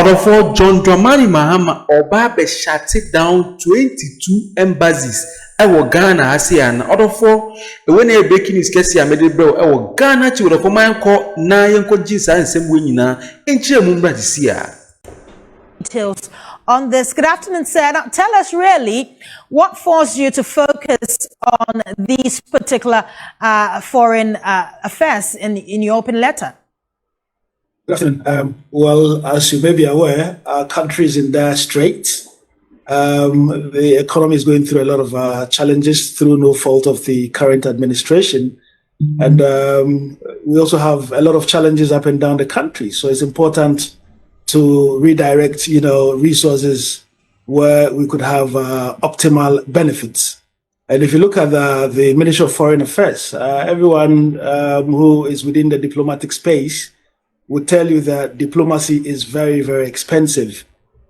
Order for John Dramani Mahama Obabe shut it down 22 embassies. Ewo Ghana ASEAN. Order for when a breaking is Kessie Amede Bro. Ewo Ghana to the command call na yanko Jisa and same way na enche mumba this year. Details on this. Good afternoon, sir. Now, tell us really what forced you to focus on these particular foreign affairs in your open letter. Good afternoon. Well, as you may be aware, our country is in dire straits. The economy is going through a lot of challenges through no fault of the current administration. And we also have a lot of challenges up and down the country. So it's important to redirect, resources where we could have optimal benefits. And if you look at the Ministry of Foreign Affairs, everyone who is within the diplomatic space would tell you that diplomacy is very, very expensive.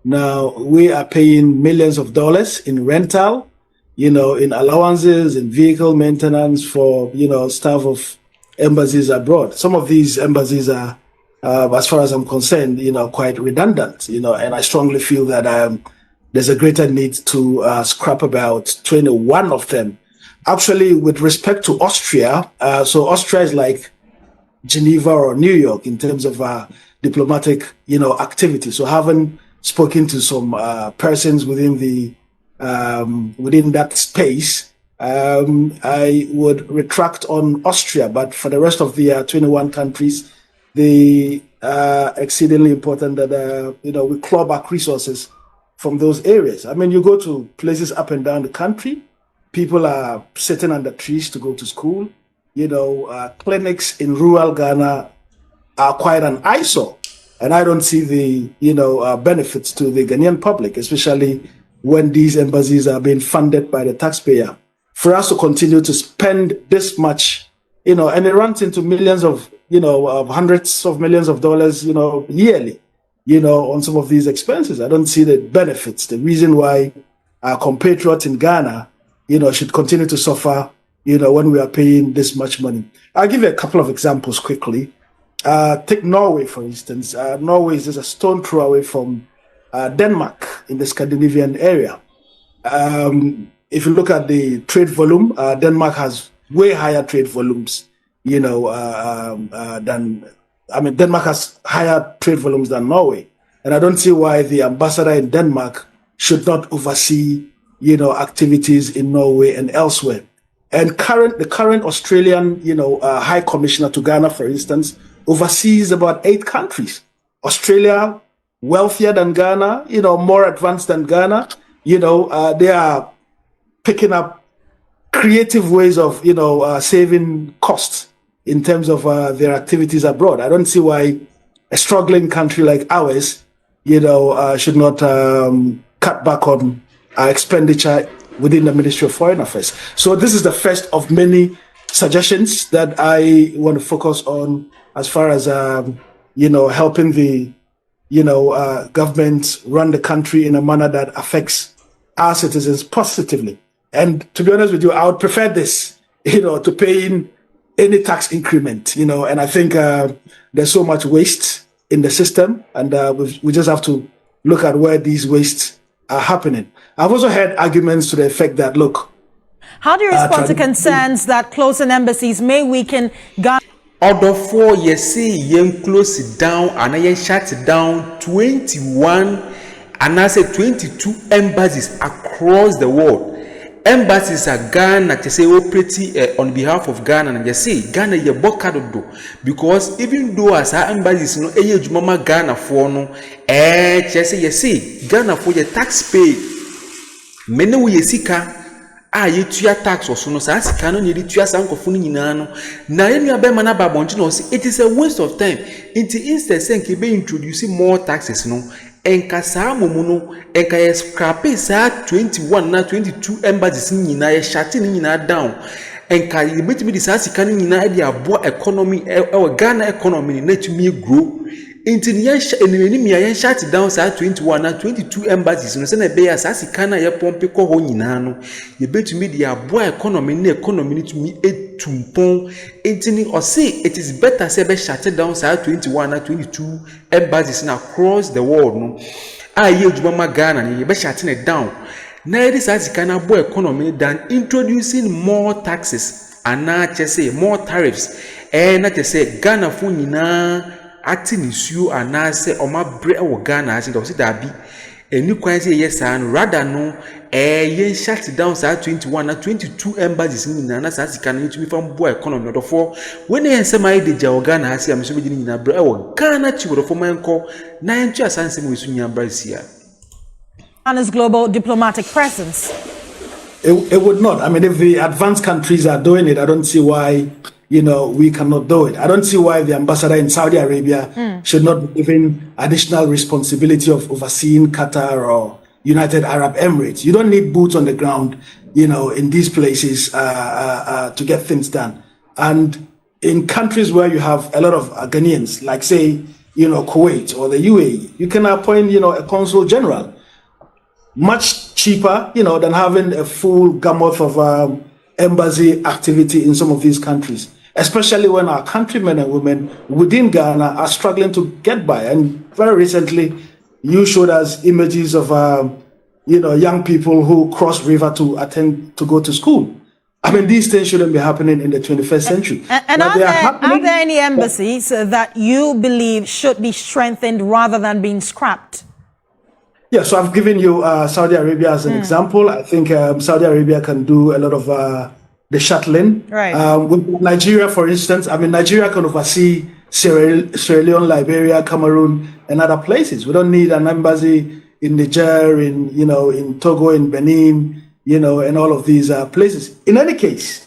Now, we are paying millions of dollars in rental, in allowances, in vehicle maintenance for, staff of embassies abroad. Some of these embassies are, as far as I'm concerned, quite redundant, and I strongly feel that there's a greater need to scrap about 21 of them. Actually, with respect to Austria, so Austria is like Geneva or New York in terms of diplomatic, activity. So having spoken to some persons within the within that space, I would retract on Austria. But for the rest of the 21 countries, they are exceedingly important that we claw back resources from those areas. I mean, you go to places up and down the country, people are sitting under trees to go to school. Clinics in rural Ghana are quite an eyesore, and I don't see the benefits to the Ghanaian public, especially when these embassies are being funded by the taxpayer. For us to continue to spend this much, and it runs into millions of hundreds of millions of dollars, yearly, on some of these expenses. I don't see the benefits. The reason why our compatriots in Ghana, should continue to suffer when we are paying this much money. I'll give you a couple of examples quickly. Take Norway, for instance. Norway is just a stone throw away from Denmark in the Scandinavian area. If you look at the trade volume, Denmark has way higher trade volumes, Denmark has higher trade volumes than Norway. And I don't see why the ambassador in Denmark should not oversee, activities in Norway and elsewhere. And the current Australian, High Commissioner to Ghana, for instance, oversees about 8 countries. Australia, wealthier than Ghana, more advanced than Ghana. They are picking up creative ways of, saving costs in terms of their activities abroad. I don't see why a struggling country like ours, should not cut back on expenditure within the Ministry of Foreign Affairs. So this is the first of many suggestions that I want to focus on as far as, helping the, government run the country in a manner that affects our citizens positively. And to be honest with you, I would prefer this, to paying any tax increment, and I think there's so much waste in the system, and we just have to look at where these wastes are happening. I've also heard arguments to the effect that, look, how do you respond to concerns that closing embassies may weaken Ghana? Order for close it down and I shut it down 21 and I say 22 embassies across the world. Embassies are Ghana to say operate on behalf of Ghana, and you say Ghana ye bokado because even though as our embassies no mama Ghana for no just say Ghana for your tax pay many we sika ye tua tax or so no sa sika no ye tua sankofo no nyina no na ye nua be mana ba bonje no say it is a waste of time instead say be introducing more taxes no enka saa momu no enka ye scrap saa 21 na 22 embassies nyina ye shut nyina down enka ye betimi di saa sika nyina e di abo economy Ghana economy na tumi grow Inti ni yen shut down saa 21 and 22 embassies no se na be ya saa sika na ye pompe ko ho nyina no ye betumi dia aboa economy ni tumi etumpon. Inti ni o say it is better say be shut down saa 21 and 22 embassies na across the world no ye ejuma ma Ghana ni ye be shut it down na ye saa sika na aboa economy than introducing more taxes and na say more tariffs na say Ghana fo nyina ati nisuo anase oma bre wo Ghana ase do se da bi eni kwan se yes an rather no yen shut down saa 21 na 22 embassies ni na saa sika na yitumi fam bo economy do for when yen se mai de jawo Ghana ase am so be ni na bre wo Ghana chi wo do for manko na entu asanse mo esu nya Brazil. Ghana's global diplomatic presence. It would not. I mean, if the advanced countries are doing it, I don't see why, we cannot do it. I don't see why the ambassador in Saudi Arabia should not be given additional responsibility of overseeing Qatar or United Arab Emirates. You don't need boots on the ground, in these places to get things done. And in countries where you have a lot of Ghanaians, like say, Kuwait or the UAE, you can appoint, a consul general. Much cheaper, than having a full gamut of embassy activity in some of these countries, especially when our countrymen and women within Ghana are struggling to get by. And very recently, you showed us images of, young people who cross river to go to school. I mean, these things shouldn't be happening in the 21st century. And are there any embassies that you believe should be strengthened rather than being scrapped? Yeah, so I've given you Saudi Arabia as an example. I think Saudi Arabia can do a lot of the shuttling. Right. With Nigeria, for instance, I mean, Nigeria can oversee Sierra Leone, Liberia, Cameroon, and other places. We don't need an embassy in Niger, in Togo, in Benin, and all of these places. In any case,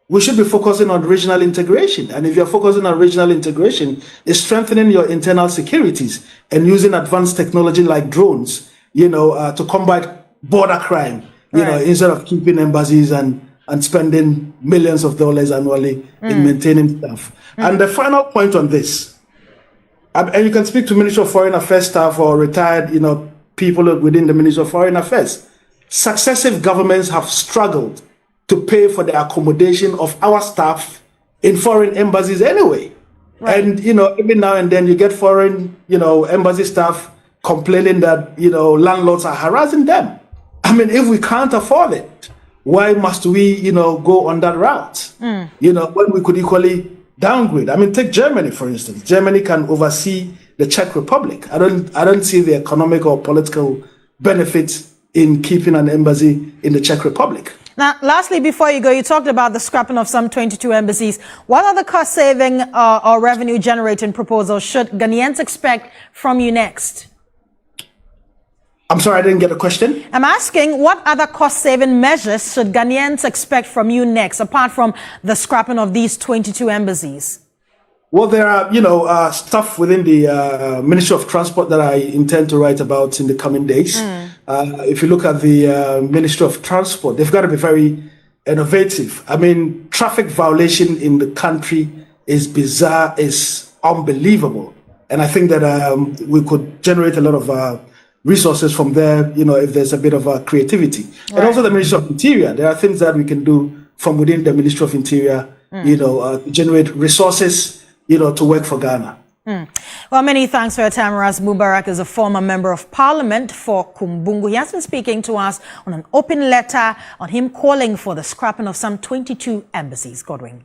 we should be focusing on regional integration. And if you're focusing on regional integration, it's strengthening your internal securities and using advanced technology like drones, to combat border crime, instead of keeping embassies and spending millions of dollars annually in maintaining staff. And the final point on this, and you can speak to Ministry of Foreign Affairs staff or retired, people within the Ministry of Foreign Affairs. Successive governments have struggled to pay for the accommodation of our staff in foreign embassies anyway. Right. And, every now and then you get foreign, embassy staff complaining that, landlords are harassing them. I mean, if we can't afford it, why must we, go on that route? When we could equally downgrade. I mean, take Germany, for instance. Germany can oversee the Czech Republic. I don't see the economic or political benefits in keeping an embassy in the Czech Republic. Now, lastly, before you go, you talked about the scrapping of some 22 embassies. What other cost-saving or revenue-generating proposals should Ghanaians expect from you next? I'm sorry, I didn't get the question. I'm asking, what other cost-saving measures should Ghanaians expect from you next, apart from the scrapping of these 22 embassies? Well, there are, stuff within the Ministry of Transport that I intend to write about in the coming days. If you look at the Ministry of Transport, they've got to be very innovative. I mean, traffic violation in the country is bizarre, is unbelievable. And I think that we could generate a lot of resources from there, if there's a bit of creativity. Right. And also the Ministry of Interior. There are things that we can do from within the Ministry of Interior, to generate resources, to work for Ghana. Well, many thanks for your time. Ras Mubarak is a former member of parliament for Kumbungu. He has been speaking to us on an open letter on him calling for the scrapping of some 22 embassies. Godwin.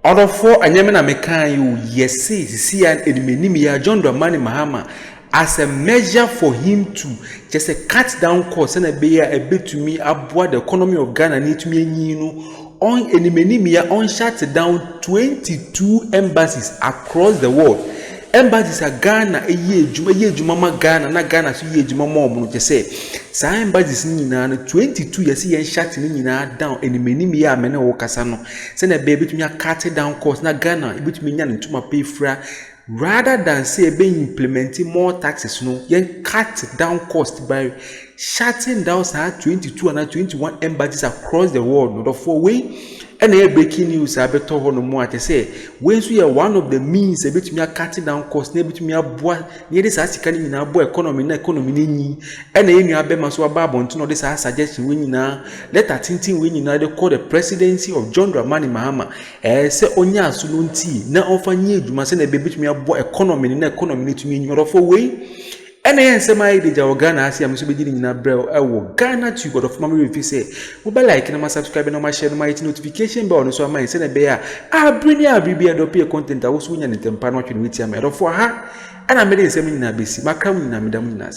Order for Anyamena Mekayu, yes, see, and Edminimia, John Dramani Mahama, as a measure for him to just cut down costs and a bit to me, aboard the economy of Ghana, need to me, on Enimia on shut down 22 embassies across the world. Embassies are Ghana, a year, Jumama Ghana, na Ghana, so ye Jumama, just say. Some embassies nina 22 years and shutting nina down Enimia, Mena Wakasano. Send a baby to me a cut down cost, na Ghana, it would mean to my pay fra. Rather than say being implementing more taxes, you cut down cost by shutting down 22 and 21 embassies across the world. The 4 way and a breaking news I better hold no more to say when we are one of the means a bit me cutting down costs na bit me aboa near this asika ni na aboa economy ni and any abema so ababo nto no this suggestion we nyina let atintin we nyina they call the presidency of John Dramani Mahama say onya aso no nti na ofanye adwuma se na bit me aboa economy ni to me nyorofo we and then say my deja Ghana as am so be giving na brew ewo Ghanatube God of memory fi say we be like na subscribe na share na hit notification bell no so am say na be a bring ya bibia do pay content a wo so nya ne tempa no twene witi am erofo ha ana me dey say me na besi makam na medam nyina